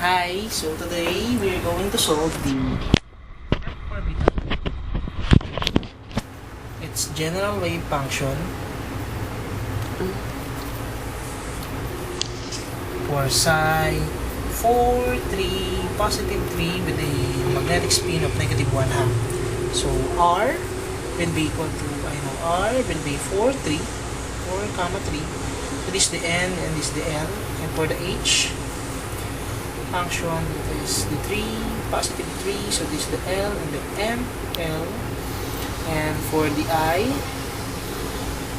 Hi, so today we are going to solve the F-orbital. Its general wave function for psi 4, 3, positive 3 with a magnetic spin of negative 1/2. So R will be equal to, R will be 4, 3, 4, comma 3. So this is the N and this is the L. And for the H function, it is the 3, positive 3, so this is the L and the M, L. And for the I,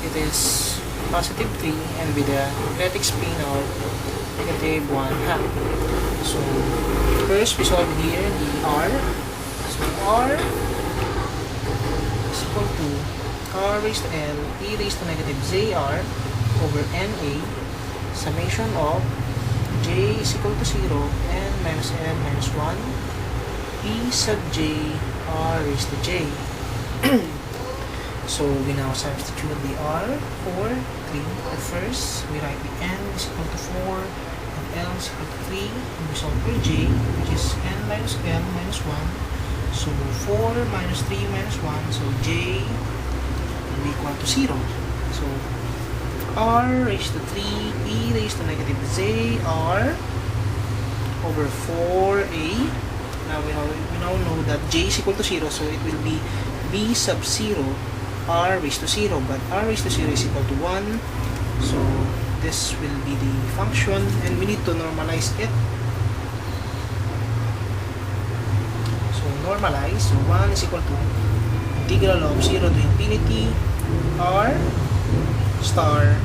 it is positive 3 and with a magnetic spin of negative 1/2. So first we solve here the R. So R is equal to R raised to L e raised to negative JR over NA summation of J is equal to 0 N minus N minus 1 E sub J R raised to J. So we now substitute the R for 3. At first we write the N is equal to 4 and L is equal to 3 and we solve for J, which is N minus L minus 1. So 4 minus 3 minus 1, so J will be equal to 0. So R raised to 3 e raised to negative j r over 4a. Now we now know that j is equal to 0, so it will be b sub 0 r raised to 0, but r raised to 0 is equal to 1. So this will be the function and we need to normalize it. So normalize, so 1 is equal to integral of 0 to infinity r star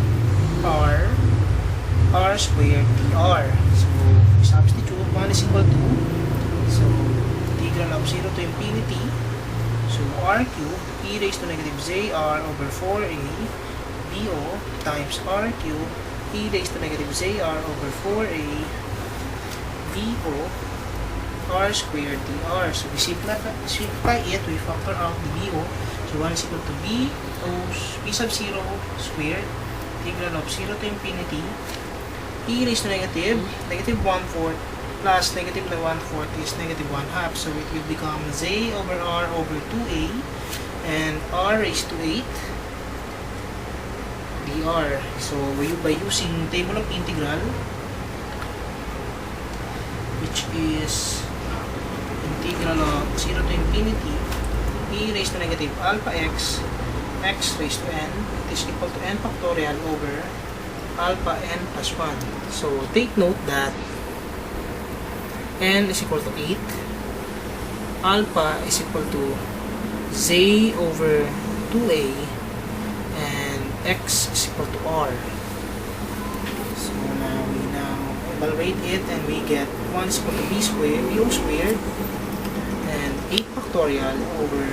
r squared dr. So we substitute 1 is equal to, so integral of 0 to infinity, so r cubed e raised to negative jr over 4a do times r cubed e raised to negative jr over 4a do r squared dr. So we simplify it, we factor out the do. So 1 is equal to b sub 0 squared integral of 0 to infinity e raised to negative 1/4 plus negative 1/4 is negative 1/2. So it will become j over r over 2a and r raised to 8 dr. So by using table of integral, which is integral of 0 to infinity e raised to negative alpha x raised to n, it is equal to n factorial over alpha n plus 1. So take note that n is equal to 8, alpha is equal to j over 2a, and x is equal to r. So now we evaluate it and we get 1 is equal to b squared and 8 factorial over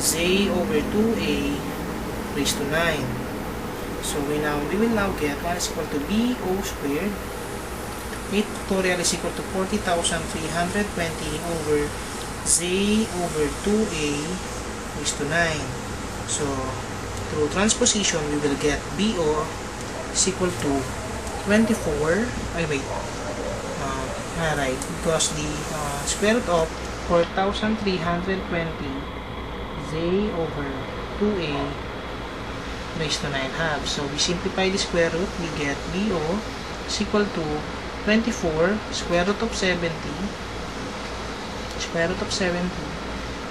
j over 2a raised to 9. So we will now get 1 is equal to bo squared. 8 factorial is equal to 40,320 over j over 2a raised to 9. So through transposition, we will get bo is equal to 24. Right, because the square root of 4,320 j over 2a raised to 9/2. So we simplify the square root, we get bo is equal to 24 square root of 70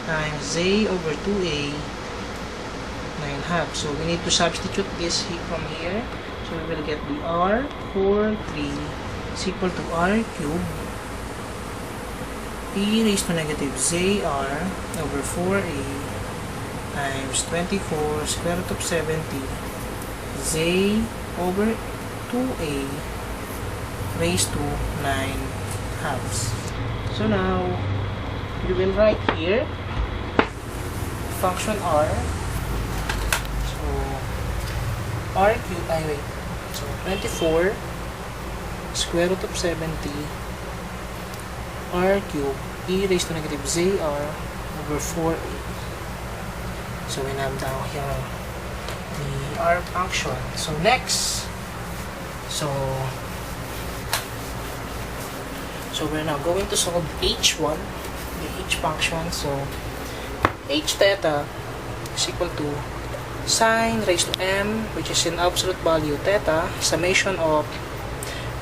times j over 2a 9/2. So we need to substitute this from here. So we will get the r 4, 3 is equal to r cubed e raised to negative jr over 4a times 24 square root of 70 j over 2a raised to 9/2. So now we will write here function r. So r cubed, so 24 square root of 70 r cubed e raised to negative jr over 4a. So we have down here the r function. So next, so So we're now going to solve h1, the h function. So h theta is equal to sine raised to m, which is in absolute value theta, summation of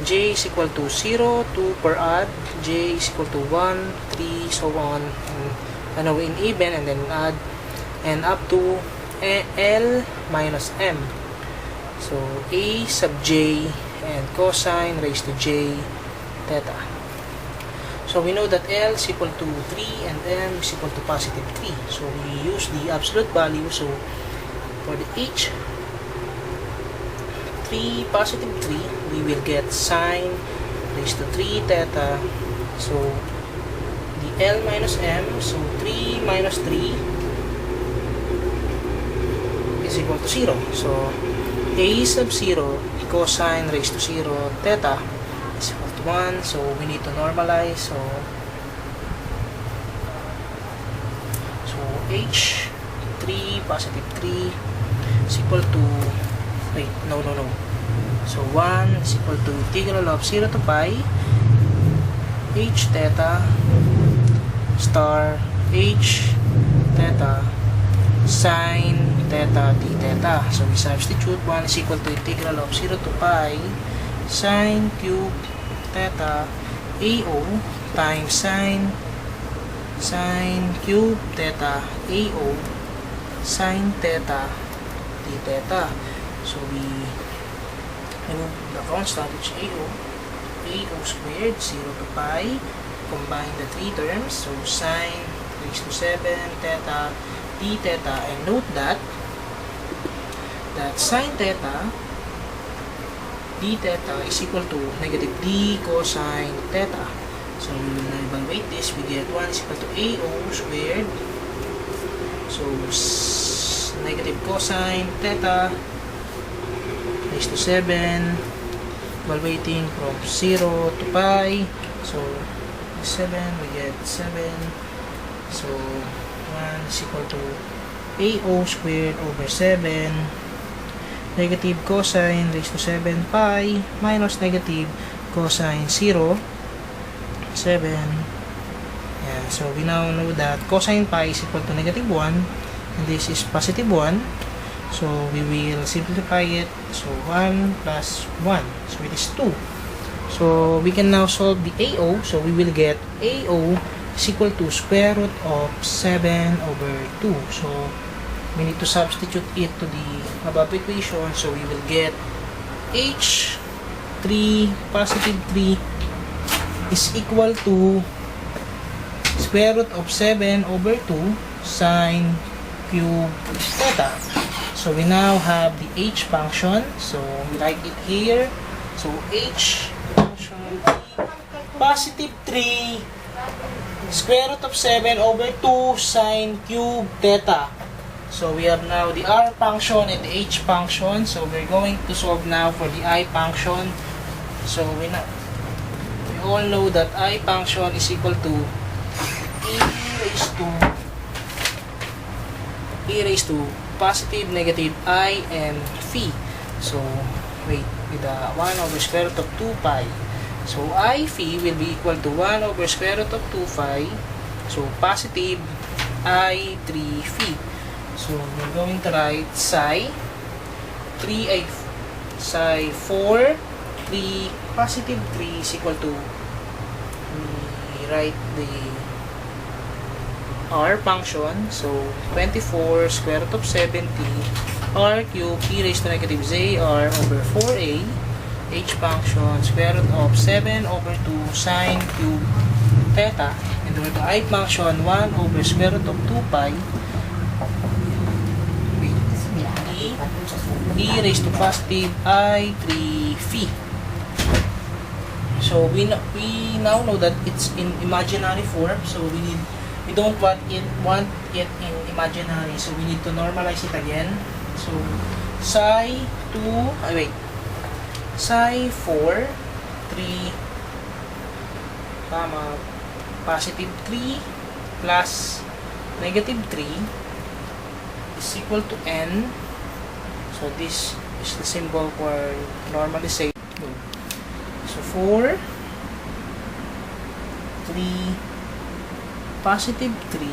j is equal to 0, 2 per odd, j is equal to 1, 3, so on, and in even, and then add, and up to L minus m. So a sub j and cosine raised to j theta. So we know that L is equal to 3 and m is equal to positive 3. So we use the absolute value. So for the h 3, positive 3, we will get sine raised to 3 theta. So the L minus m, so 3 minus 3 is equal to 0. So a sub 0 cosine raised to 0 theta is equal to 1. So we need to normalize. So h 3 positive 3 is equal to, wait, no. So 1 is equal to integral of 0 to pi h theta star h theta sine theta d theta. So we substitute 1 is equal to integral of 0 to pi sine cube theta AO times sine cube theta AO sine theta d theta. So we remove the constant, which AO squared 0 to pi, combine the three terms, so sine raised to 7 theta d theta, and note that sine theta d theta is equal to negative d cosine theta. So we will now evaluate this. We get 1 is equal to AO squared, so negative cosine theta raised to 7, evaluating from 0 to pi, so 7, we get 7, so 1 is equal to AO squared over 7, negative cosine raised to 7 pi minus negative cosine 0, 7. Yeah, so we now know that cosine pi is equal to negative 1, and this is positive 1. So we will simplify it. So 1 plus 1, so it is 2. So we can now solve the AO. So we will get AO is equal to square root of 7 over 2. So we need to substitute it to the above equation. So we will get h3 positive 3 is equal to square root of 7 over 2 sine cube theta. So we now have the h function. So we write it here. So h function positive 3 square root of 7 over 2 sine cube theta. So we have now the r function and the h function. So we're going to solve now for the I function. So we all know that I function is equal to e raised to positive, negative I, and phi. So wait, with the 1 over square root of 2 pi. So I phi will be equal to 1 over square root of 2 pi. So positive I 3 phi. So we're going to write psi 4 3 positive 3 is equal to, we write the r function. So 24 square root of 70 r cube e raised to negative j r over 4a h function square root of 7 over 2 sine cube theta, and the I function 1 over square root of 2 pi e raised to positive I 3 phi. So we now know that it's in imaginary form. So we don't want it in imaginary. So we need to normalize it again. So psi 4 3 positive 3 plus negative 3 is equal to n. So this is the symbol for normalization. So 4 3 positive 3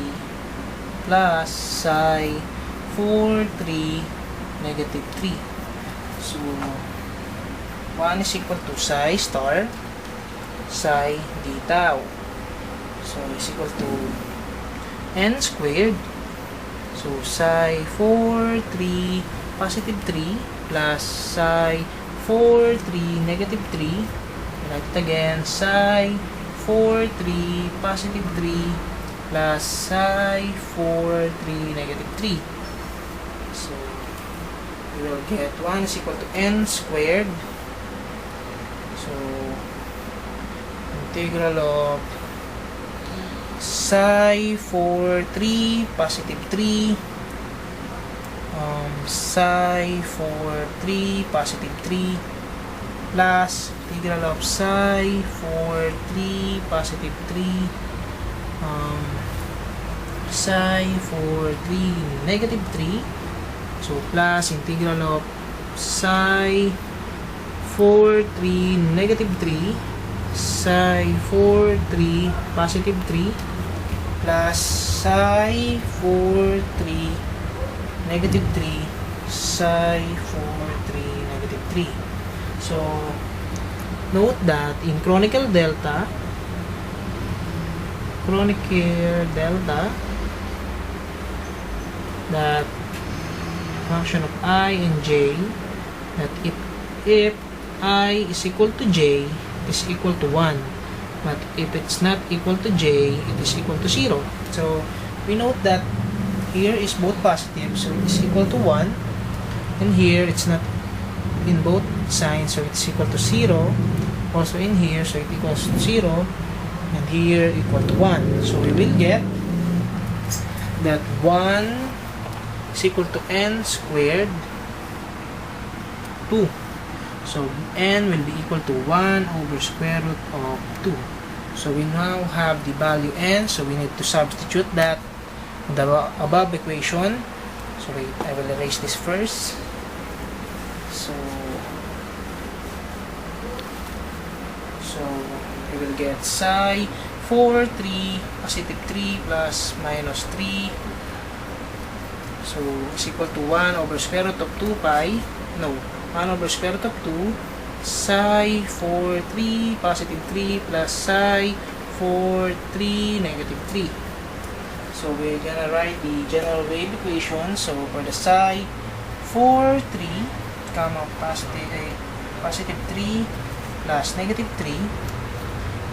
plus psi 4 3 negative 3. So 1 is equal to psi star psi d tau. So is equal to n squared. So psi 4 3 positive 3 plus psi 4 3 negative 3. Write it again, psi 4 3 positive 3 plus psi 4 3 negative 3. So we will get 1 is equal to n squared. So integral of psi 4 3 positive 3 psi 4 3 positive 3 plus integral of psi 4 3 positive 3 psi 4 3 negative 3. So plus integral of psi 4 3 negative 3 psi 4 3 positive 3 plus psi 4 3 negative 3 psi 4 3 negative 3. So note that in chronicle delta that function of I and j, that if I is equal to j, it is equal to 1. But if it's not equal to j, it is equal to 0. So we note that here is both positive, so it is equal to 1. And here it's not in both signs, so it's equal to 0. Also in here, so it equals to 0. And here equal to 1. So we will get that 1 is equal to n squared 2. So n will be equal to 1 over square root of 2. So we now have the value n, so we need to substitute that in the above equation. So wait, I will erase this first. So we will get psi 4 3 positive 3 plus minus 3. So is equal to 1 over square root of 2 pi. No, 1 over square root of 2 psi 4 3 positive 3 plus psi 4 3 negative 3. So we're gonna write the general wave equation. So for the psi 4 3 comma positive 3 plus negative 3.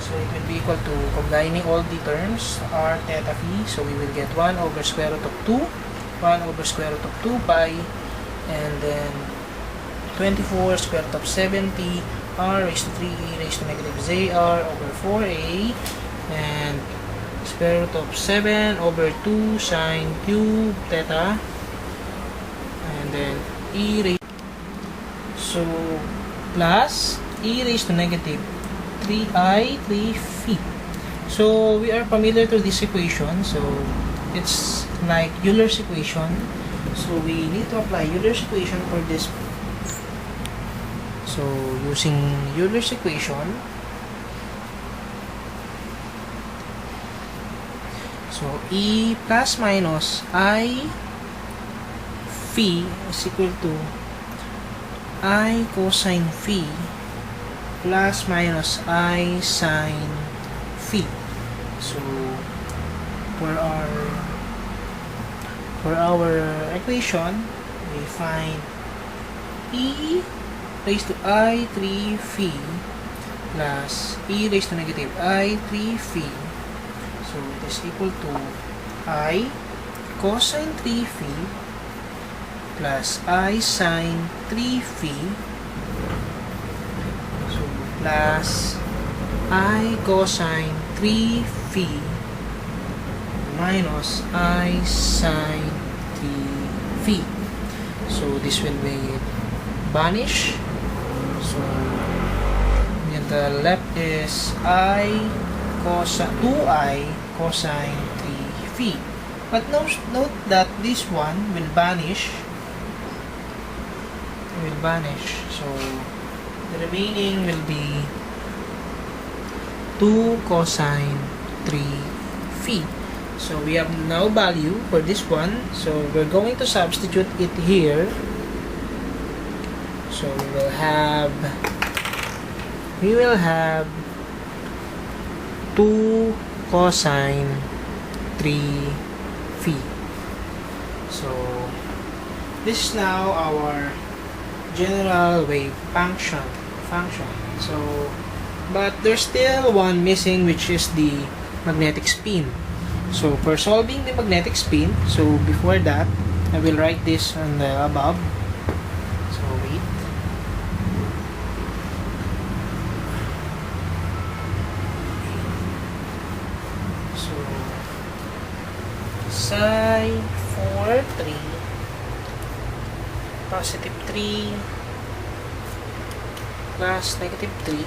So it will be equal to, combining all the terms, r theta phi. So we will get 1 over square root of 2, 1 over square root of 2 pi, and then 24 square root of 70 r raised to 3e raised to negative zr over 4a, and square root of 7 over 2 sine cube theta, and then e raised, so plus e raised to negative 3i 3 phi. So we are familiar to this equation, so it's like Euler's equation. So we need to apply Euler's equation for this. So using Euler's equation, so E plus minus I phi is equal to I cosine phi plus minus I sine phi. So for our equation, we find E raised to I 3 phi plus E raised to negative I 3 phi. So it is equal to I cosine 3 phi plus I sine 3 phi, so plus I cosine 3 phi minus I sine 3 phi. So this will be vanish. So in the left is I cosine 2I cosine 3 phi. But note that this one will vanish. So the remaining will be 2 cosine 3 phi. So we have now value for this one. So we're going to substitute it here. So we will have 2 cosine 3 phi. So this is now our general wave function. So but there's still one missing, which is the magnetic spin. So for solving the magnetic spin, so before that I will write this on the above. So wait. So psi 4 3 positive 3 plus negative 3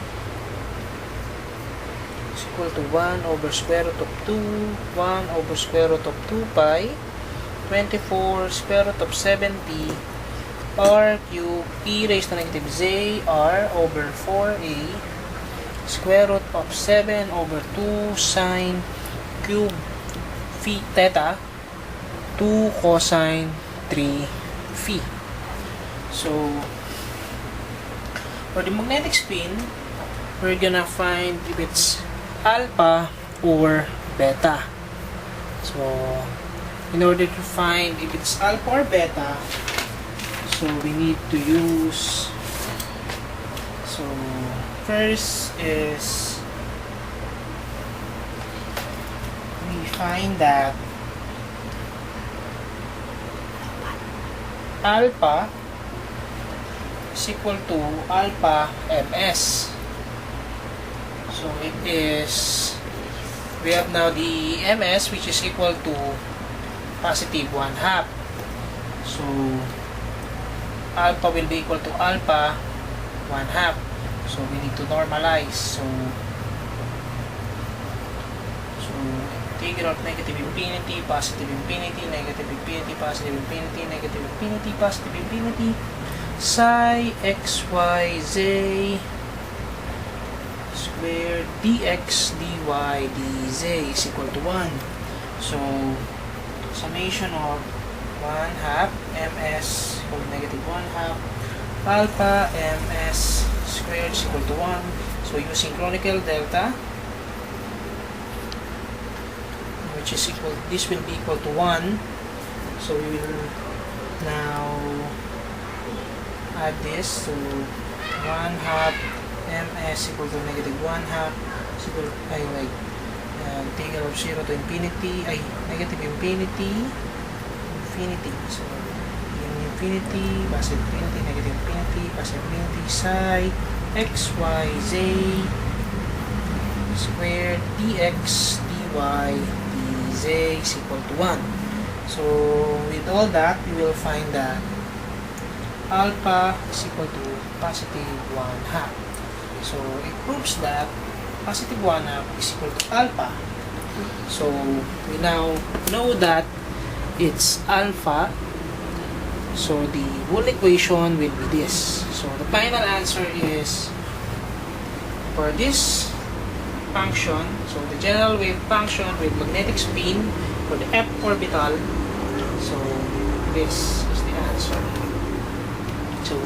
is equal to 1 over square root of 2, 1 over square root of 2 pi, 24 square root of 70 r cube e raised to negative z r over 4a square root of 7 over 2 sine cube phi theta 2 cosine 3 phi. So for the magnetic spin, we're gonna find if it's alpha or beta. So in order to find if it's alpha or beta, so we need to use, so first is we find that alpha is equal to alpha ms. So it is, we have now the ms, which is equal to positive 1/2. So alpha will be equal to alpha 1/2. So we need to normalize. So integral of negative infinity, positive infinity, negative infinity, positive infinity, negative infinity, positive infinity, psi xyz squared dx dy dz is equal to 1. So summation of 1/2 ms equal to negative 1/2 alpha ms squared is equal to 1. So using chronicle delta, which is equal, this will be equal to 1. So we will now add this to 1/2 ms equal to negative 1/2 is equal to, integral of 0 to infinity, negative infinity, so infinity, positive infinity, negative infinity, positive infinity, psi xyz squared dx dy dz is equal to 1. So with all that, we will find that alpha is equal to positive 1/2. So it proves that positive 1/2 is equal to alpha. So we now know that it's alpha. So the whole equation will be this. So the final answer is for this function, so the general wave function with magnetic spin for the F-orbital. So this is the answer. So